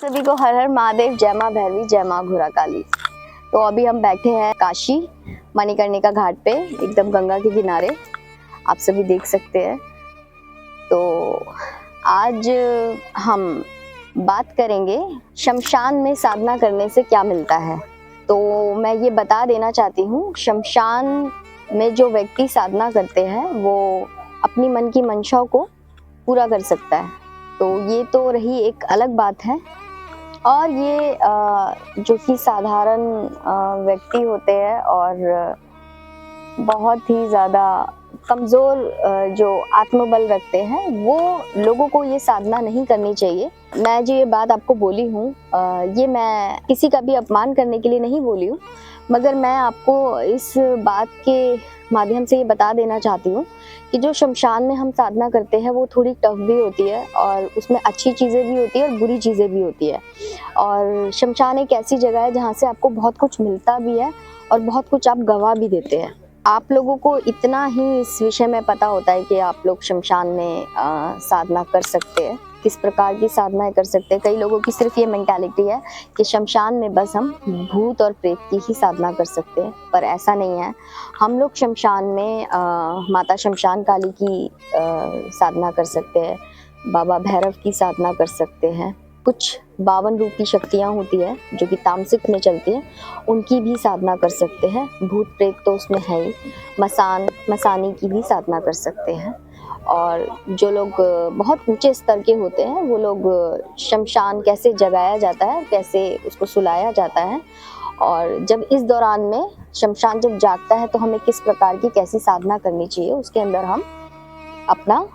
सभी को हर हर महादेव, जय मां भैरवी, जय मां घोड़ा काली। तो अभी हम बैठे हैं काशी मणिकर्णिका घाट पे, एकदम गंगा के किनारे, आप सभी देख सकते हैं। तो आज हम बात करेंगे शमशान में साधना करने से क्या मिलता है। तो मैं ये बता देना चाहती हूँ, शमशान में जो व्यक्ति साधना करते हैं वो अपनी मन की मंशा को पूरा कर सकता है। तो ये तो रही एक अलग बात है। और ये जो कि साधारण व्यक्ति होते हैं और बहुत ही ज़्यादा कमज़ोर जो आत्मबल रखते हैं, वो लोगों को ये साधना नहीं करनी चाहिए। मैं जो ये बात आपको बोली हूँ, ये मैं किसी का भी अपमान करने के लिए नहीं बोली हूँ, मगर मैं आपको इस बात के माध्यम से ये बता देना चाहती हूँ कि जो शमशान में हम साधना करते हैं वो थोड़ी टफ भी होती है और उसमें अच्छी चीज़ें भी होती है और बुरी चीज़ें भी होती है। और शमशान एक ऐसी जगह है जहाँ से आपको बहुत कुछ मिलता भी है और बहुत कुछ आप गवा भी देते हैं। आप लोगों को इतना ही इस विषय में पता होता है कि आप लोग शमशान में साधना कर सकते हैं, किस प्रकार की साधनाएं कर सकते हैं। कई लोगों की सिर्फ ये मेंटालिटी है कि शमशान में बस हम भूत और प्रेत की ही साधना कर सकते हैं, पर ऐसा नहीं है। हम लोग शमशान में माता शमशान काली की साधना कर सकते हैं, बाबा भैरव की साधना कर सकते हैं। कुछ 52 रूपी शक्तियाँ होती है जो कि तामसिक में चलती है, उनकी भी साधना कर सकते हैं। भूत प्रेत तो उसमें है ही, मसानी की भी साधना कर सकते हैं। और जो लोग बहुत ऊंचे स्तर के होते हैं, वो लोग शमशान कैसे जगाया जाता है, कैसे उसको सुलाया जाता है, और जब इस दौरान में शमशान जब जागता है तो हमें किस प्रकार की कैसी साधना करनी चाहिए, उसके अंदर हम अपना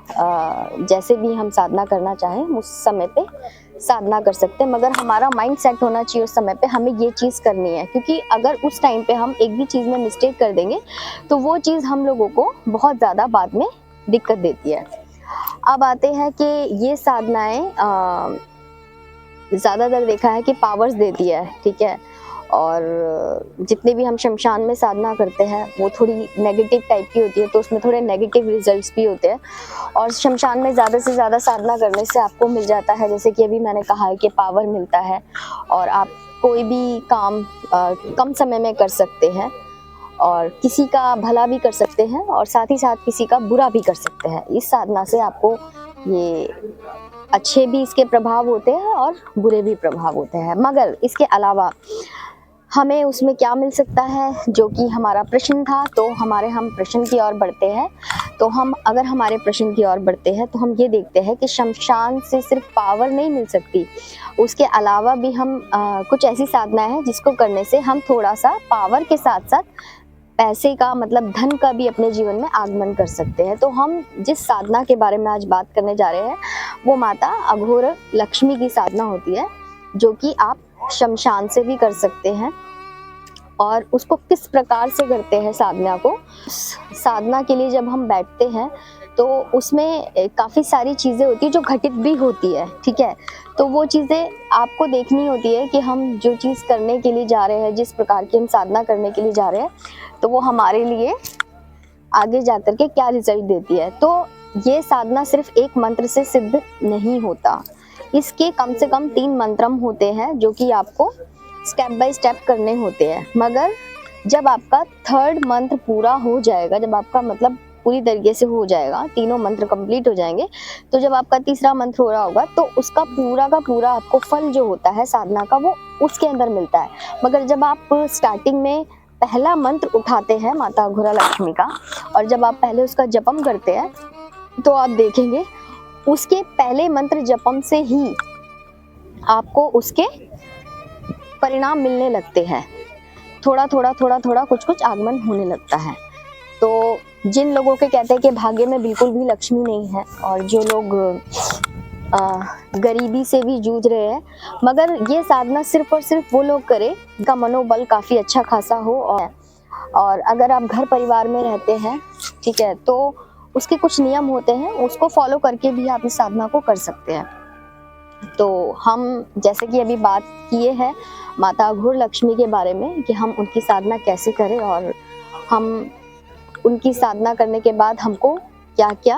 जैसे भी हम साधना करना चाहें उस समय पे साधना कर सकते हैं। मगर हमारा माइंड सेट होना चाहिए उस समय पे हमें ये चीज़ करनी है, क्योंकि अगर उस टाइम पे हम एक भी चीज़ में मिस्टेक कर देंगे तो वो चीज़ हम लोगों को बहुत ज़्यादा बाद में दिक्कत देती है। अब आते हैं कि ये साधनाएं ज़्यादातर देखा है कि पावर्स देती है, ठीक है। और जितने भी हम शमशान में साधना करते हैं वो थोड़ी नेगेटिव टाइप की होती है, तो उसमें थोड़े नेगेटिव रिजल्ट्स भी होते हैं। और शमशान में ज़्यादा से ज़्यादा साधना करने से आपको मिल जाता है, जैसे कि अभी मैंने कहा है कि पावर मिलता है और आप कोई भी काम कम समय में कर सकते हैं और किसी का भला भी कर सकते हैं और साथ ही साथ किसी का बुरा भी कर सकते हैं। इस साधना से आपको ये अच्छे भी इसके प्रभाव होते हैं और बुरे भी प्रभाव होते हैं। मगर इसके अलावा हमें उसमें क्या मिल सकता है, जो कि हमारा प्रश्न था, तो हम प्रश्न की ओर बढ़ते हैं। तो हम अगर हमारे प्रश्न की ओर बढ़ते हैं तो हम ये देखते हैं कि शमशान से सिर्फ पावर नहीं मिल सकती, उसके अलावा भी हम कुछ ऐसी साधना है जिसको करने से हम थोड़ा सा पावर के साथ साथ पैसे का, मतलब धन का भी अपने जीवन में आगमन कर सकते हैं। तो हम जिस साधना के बारे में आज बात करने जा रहे हैं वो माता अघोर लक्ष्मी की साधना होती है, जो कि आप शमशान से भी कर सकते हैं। और उसको किस प्रकार से करते हैं साधना को, साधना के लिए जब हम बैठते हैं तो उसमें काफ़ी सारी चीज़ें होती है जो घटित भी होती है, ठीक है। तो वो चीज़ें आपको देखनी होती है कि हम जो चीज़ करने के लिए जा रहे हैं, जिस प्रकार की हम साधना करने के लिए जा रहे हैं, तो वो हमारे लिए आगे जाकर के क्या रिजल्ट देती है। तो ये साधना सिर्फ एक मंत्र से सिद्ध नहीं होता, इसके कम से कम 3 मंत्रम होते हैं जो कि आपको स्टेप बाय स्टेप करने होते हैं। मगर जब आपका 3rd मंत्र पूरा हो जाएगा, जब आपका मतलब पूरी तरीके से हो जाएगा, तीनों मंत्र कंप्लीट हो जाएंगे, तो जब आपका तीसरा मंत्र हो रहा होगा तो उसका पूरा का पूरा आपको फल जो होता है साधना का वो उसके अंदर मिलता है। मगर जब आप स्टार्टिंग में पहला मंत्र उठाते हैं माता अघोरा लक्ष्मी का, और जब आप पहले उसका जपम करते हैं तो आप देखेंगे उसके पहले मंत्र जपम से ही आपको उसके परिणाम मिलने लगते हैं। थोड़ा थोड़ा कुछ आगमन होने लगता है। तो जिन लोगों के कहते हैं कि भाग्य में बिल्कुल भी लक्ष्मी नहीं है और जो लोग गरीबी से भी जूझ रहे हैं, मगर ये साधना सिर्फ और सिर्फ वो लोग करें जिनका मनोबल काफ़ी अच्छा खासा हो। और अगर आप घर परिवार में रहते हैं, ठीक है, तो उसके कुछ नियम होते हैं, उसको फॉलो करके भी आप इस साधना को कर सकते हैं। तो हम जैसे कि अभी बात किए हैं माता अघोर लक्ष्मी के बारे में कि हम उनकी साधना कैसे करें और हम उनकी साधना करने के बाद हमको क्या क्या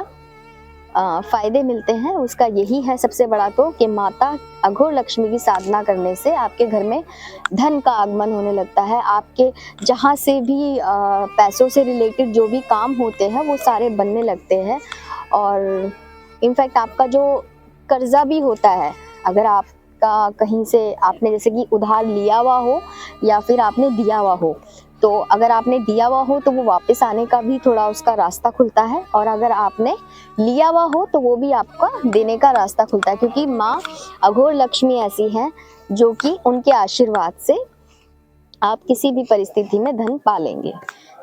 फायदे मिलते हैं उसका यही है सबसे बड़ा तो कि माता अघोर लक्ष्मी की साधना करने से आपके घर में धन का आगमन होने लगता है। आपके जहाँ से भी पैसों से रिलेटेड जो भी काम होते हैं वो सारे बनने लगते हैं। और इनफैक्ट आपका जो कर्जा भी होता है, अगर आपका कहीं से आपने जैसे कि उधार लिया हुआ हो या फिर आपने दिया हुआ हो, तो अगर आपने दिया हुआ हो तो वो वापस आने का भी थोड़ा उसका रास्ता खुलता है, और अगर आपने लिया हुआ हो तो वो भी आपका देने का रास्ता खुलता है, क्योंकि माँ अघोर लक्ष्मी ऐसी हैं जो कि उनके आशीर्वाद से आप किसी भी परिस्थिति में धन पा लेंगे।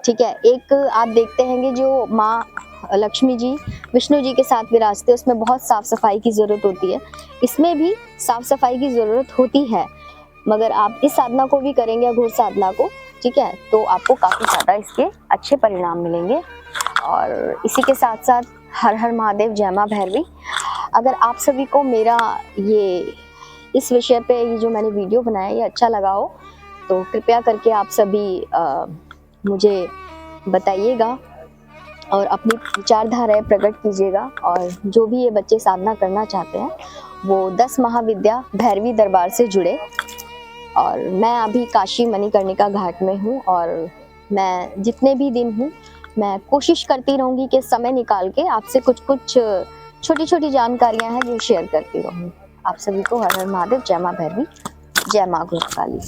ठीक है, एक आप देखते हैं कि जो माँ लक्ष्मी जी विष्णु जी के साथ विराजते हैं उसमें बहुत साफ सफाई की ज़रूरत होती है। इसमें भी साफ सफाई की ज़रूरत होती है, मगर आप इस साधना को भी करेंगे अघोर साधना को, ठीक है, तो आपको काफ़ी ज़्यादा इसके अच्छे परिणाम मिलेंगे। और इसी के साथ साथ हर हर महादेव, जय माँ भैरवी। अगर आप सभी को मेरा ये इस विषय पे ये जो मैंने वीडियो बनाया ये अच्छा लगा हो तो कृपया करके आप सभी मुझे बताइएगा और अपनी विचारधाराएं प्रकट कीजिएगा। और जो भी ये बच्चे साधना करना चाहते हैं वो 10 महाविद्या भैरवी दरबार से जुड़े। और मैं अभी काशी मणिकर्णिका घाट में हूँ, और मैं जितने भी दिन हूँ मैं कोशिश करती रहूँगी कि समय निकाल के आपसे कुछ कुछ छोटी छोटी जानकारियाँ हैं जो शेयर करती रहूँ। आप सभी को हर हर महादेव, जय माँ भैरवी, जय माँ घोरकाली।